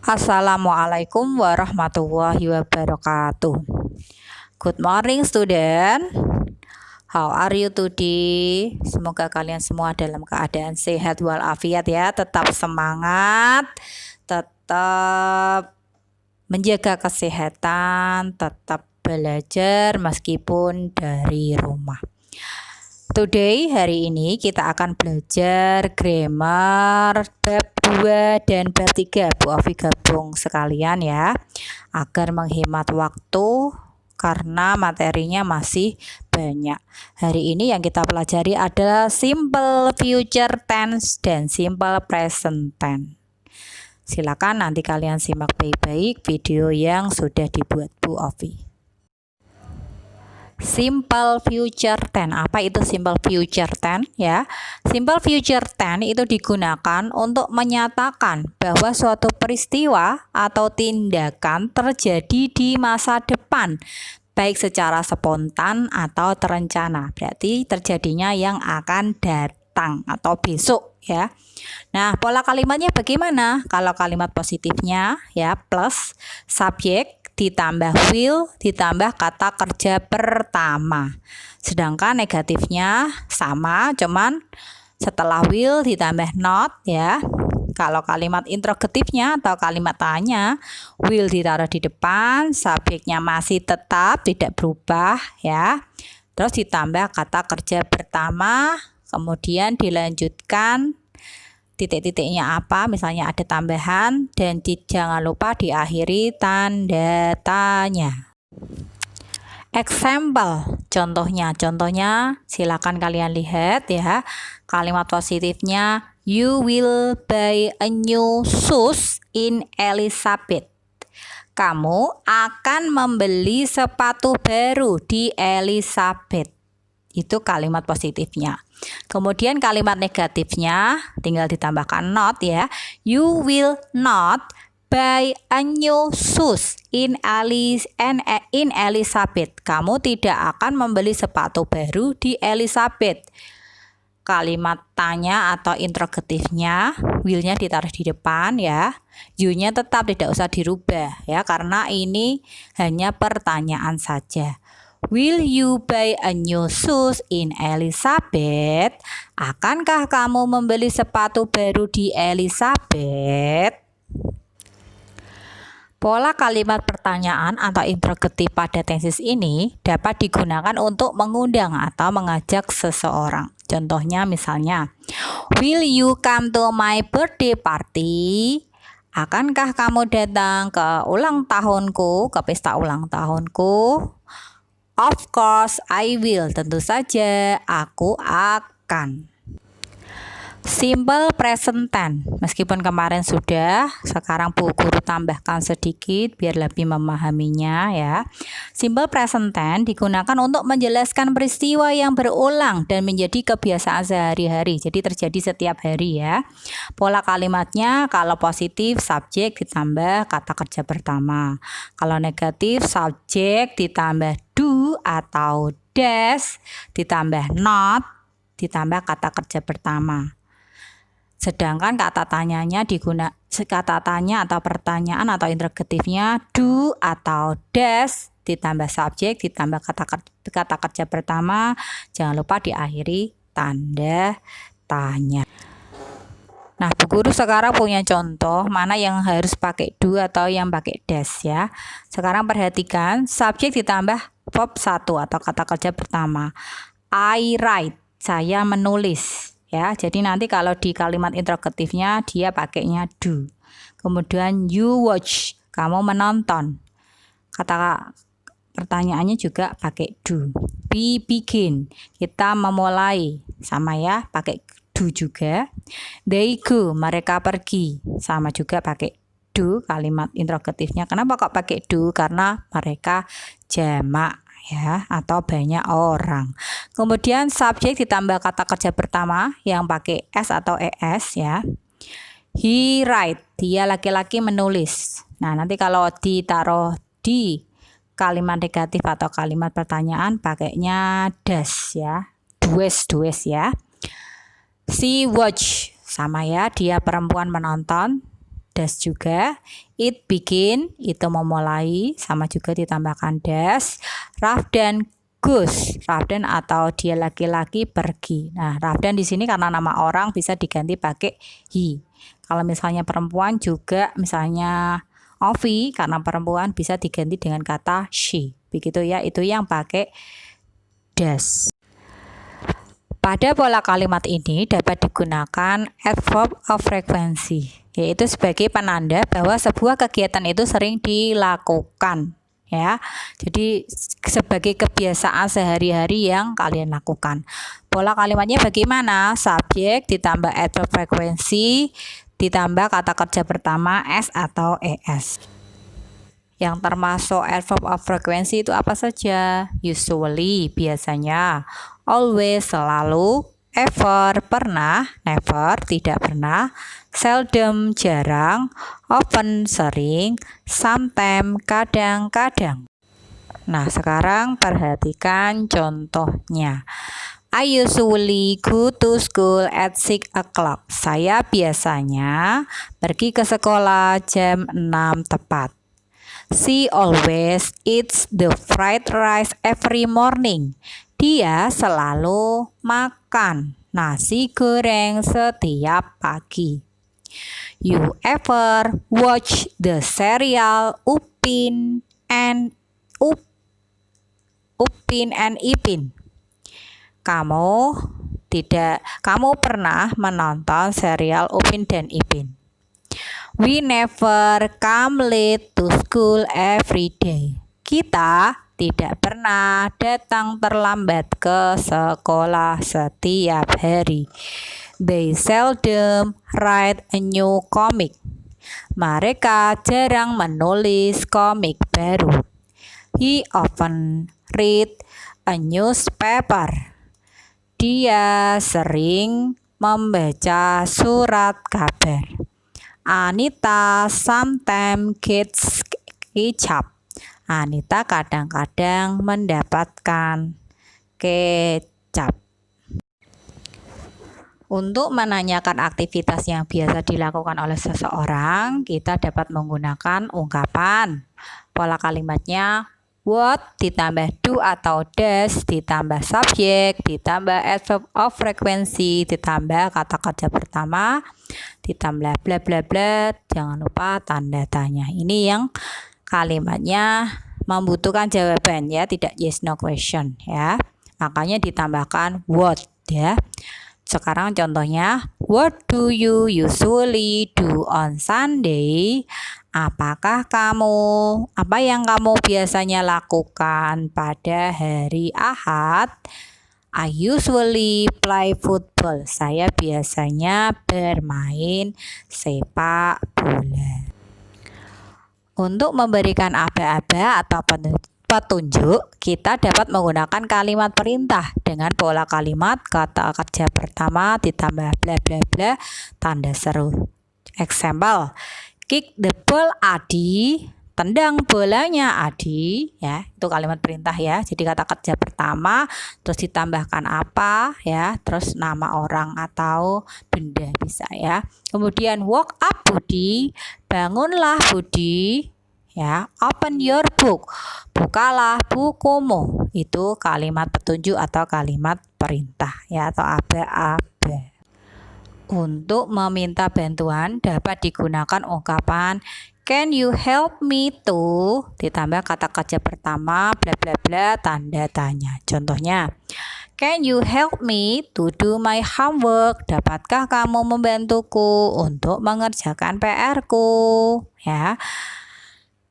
Assalamualaikum warahmatullahi wabarakatuh. Good morning student. How are you today? Semoga kalian semua dalam keadaan sehat walafiat ya. Tetap semangat, tetap menjaga kesehatan, tetap belajar meskipun dari rumah. Today, hari ini kita akan belajar grammar bab 2 dan bab 3. Bu Afi gabung sekalian ya, agar menghemat waktu karena materinya masih banyak. Hari ini yang kita pelajari adalah simple future tense dan simple present tense. Silakan nanti kalian simak baik-baik video yang sudah dibuat Bu Afi. Simple future tense. Apa itu simple future tense ya? Simple future tense itu digunakan untuk menyatakan bahwa suatu peristiwa atau tindakan terjadi di masa depan, baik secara spontan atau terencana. Berarti terjadinya yang akan datang atau besok ya. Nah, pola kalimatnya bagaimana? Kalau kalimat positifnya ya plus subjek ditambah will ditambah kata kerja pertama. Sedangkan negatifnya sama, cuman setelah will ditambah not ya. Kalau kalimat interrogatifnya atau kalimat tanya, will ditaruh di depan, subjeknya masih tetap tidak berubah ya. Terus ditambah kata kerja pertama, kemudian dilanjutkan titik-titiknya apa, misalnya ada tambahan, dan jangan lupa diakhiri tanda tanya. Example, contohnya silakan kalian lihat ya. Kalimat positifnya, you will buy a new shoes in Elizabeth. Kamu akan membeli sepatu baru di Elizabeth. Itu kalimat positifnya. Kemudian kalimat negatifnya tinggal ditambahkan not ya. You will not buy a new shoes in Elizabeth. Kamu tidak akan membeli sepatu baru di Elizabeth. Kalimat tanya atau interrogatifnya, will-nya ditaruh di depan ya. You-nya tetap tidak usah dirubah ya, karena ini hanya pertanyaan saja. Will you buy a new shoes in Elizabeth? Akankah kamu membeli sepatu baru di Elizabeth? Pola kalimat pertanyaan atau interrogatif pada tenses ini dapat digunakan untuk mengundang atau mengajak seseorang. Contohnya misalnya, will you come to my birthday party? Akankah kamu datang ke ulang tahunku, ke pesta ulang tahunku? Of course I will. Tentu saja aku akan. Simple present tense. Meskipun kemarin sudah, sekarang Bu Guru tambahkan sedikit biar lebih memahaminya ya. Simple present tense digunakan untuk menjelaskan peristiwa yang berulang dan menjadi kebiasaan sehari-hari. Jadi terjadi setiap hari ya. Pola kalimatnya kalau positif subjek ditambah kata kerja pertama. Kalau negatif subjek ditambah do atau dash ditambah not ditambah kata kerja pertama. Sedangkan kata tanyanya kata tanya atau pertanyaan atau interrogatifnya do atau dash ditambah subjek ditambah kata kerja pertama, jangan lupa diakhiri tanda tanya. Nah, Bu Guru sekarang punya contoh mana yang harus pakai do atau yang pakai dash ya. Sekarang perhatikan subjek ditambah verb 1 atau kata kerja pertama. I write, saya menulis. Ya, jadi nanti kalau di kalimat interrogatifnya dia pakainya do. Kemudian you watch, kamu menonton. Kata pertanyaannya juga pakai do. We begin, kita memulai, sama ya, pakai do juga. They go, mereka pergi, sama juga pakai do kalimat interrogatifnya. Kenapa kok pakai do? Karena mereka jamak ya, atau banyak orang. Kemudian subjek ditambah kata kerja pertama yang pakai s atau es ya. He write, dia laki-laki menulis. Nah, nanti kalau ditaruh di kalimat negatif atau kalimat pertanyaan pakainya does ya. Does ya. She watch, sama ya, dia perempuan menonton. dash juga. It begin, itu memulai, sama juga ditambahkan dash. Rafdan goes, Rafdan atau dia laki-laki pergi. Nah, Rafdan di sini karena nama orang bisa diganti pakai he. Kalau misalnya perempuan juga, misalnya Ovi karena perempuan bisa diganti dengan kata she. Begitu ya, itu yang pakai dash. Pada pola kalimat ini dapat digunakan adverb of frequency, yaitu sebagai penanda bahwa sebuah kegiatan itu sering dilakukan, ya. Jadi sebagai kebiasaan sehari-hari yang kalian lakukan. Pola kalimatnya bagaimana? Subjek ditambah adverb frequency ditambah kata kerja pertama s atau es. Yang termasuk adverb of frequency itu apa saja? Usually, biasanya. Always, selalu. Ever, pernah. Never, tidak pernah. Seldom, jarang. Often, sering. Sometimes, kadang-kadang. Nah, sekarang perhatikan contohnya. I usually go to school at 6 o'clock. Saya biasanya pergi ke sekolah jam 6 tepat. She always eats the fried rice every morning. Dia selalu makan nasi goreng setiap pagi. You ever watch the serial Upin and Ipin? Kamu pernah menonton serial Upin dan Ipin? We never come late to school every day. Kita tidak pernah datang terlambat ke sekolah setiap hari. They seldom write a new comic. Mereka jarang menulis komik baru. He often read a newspaper. Dia sering membaca surat kabar. Anita sometimes gets kecap. Anita kadang-kadang mendapatkan kecap. Untuk menanyakan aktivitas yang biasa dilakukan oleh seseorang, kita dapat menggunakan ungkapan. Pola kalimatnya what ditambah do atau does ditambah subjek ditambah adverb of frequency ditambah kata kerja pertama ditambah bla bla bla, jangan lupa tanda tanya. Ini yang kalimatnya membutuhkan jawaban ya, tidak yes no question ya. Makanya ditambahkan what ya. Sekarang contohnya, what do you usually do on Sunday? Apa yang kamu biasanya lakukan pada hari Ahad? I usually play football. Saya biasanya bermain sepak bola. Untuk memberikan aba-aba atau petunjuk, kita dapat menggunakan kalimat perintah dengan pola kalimat kata kerja pertama ditambah bla bla bla tanda seru. Example, kick the ball Adi, tendang bolanya Adi, ya. Itu kalimat perintah ya. Jadi kata kerja pertama terus ditambahkan apa ya, terus nama orang atau benda bisa ya. Kemudian walk up Budi, bangunlah Budi. Ya, open your book, bukalah bukumu. Itu kalimat petunjuk atau kalimat perintah ya, atau aba-aba. Untuk meminta bantuan dapat digunakan ungkapan can you help me to ditambah kata kerja pertama bla bla bla tanda tanya. Contohnya, can you help me to do my homework? Dapatkah kamu membantuku untuk mengerjakan PR-ku? Ya.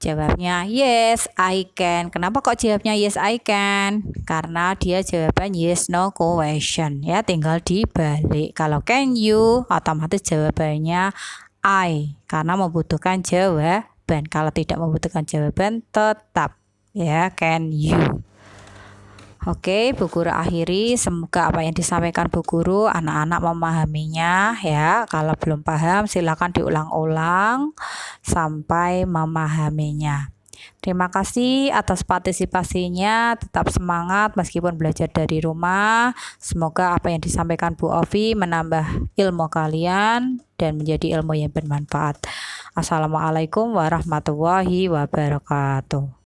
Jawabnya yes, I can. Kenapa kok jawabnya yes, I can? Karena dia jawaban yes, no question. Ya, tinggal dibalik. Kalau can you, otomatis jawabannya I. Karena membutuhkan jawaban. Kalau tidak membutuhkan jawaban, tetap ya can you. Oke, Bu Guru akhiri. Semoga apa yang disampaikan Bu Guru anak-anak memahaminya ya. Kalau belum paham silakan diulang-ulang sampai memahaminya. Terima kasih atas partisipasinya, tetap semangat meskipun belajar dari rumah. Semoga apa yang disampaikan Bu Ovi menambah ilmu kalian dan menjadi ilmu yang bermanfaat. Assalamualaikum warahmatullahi wabarakatuh.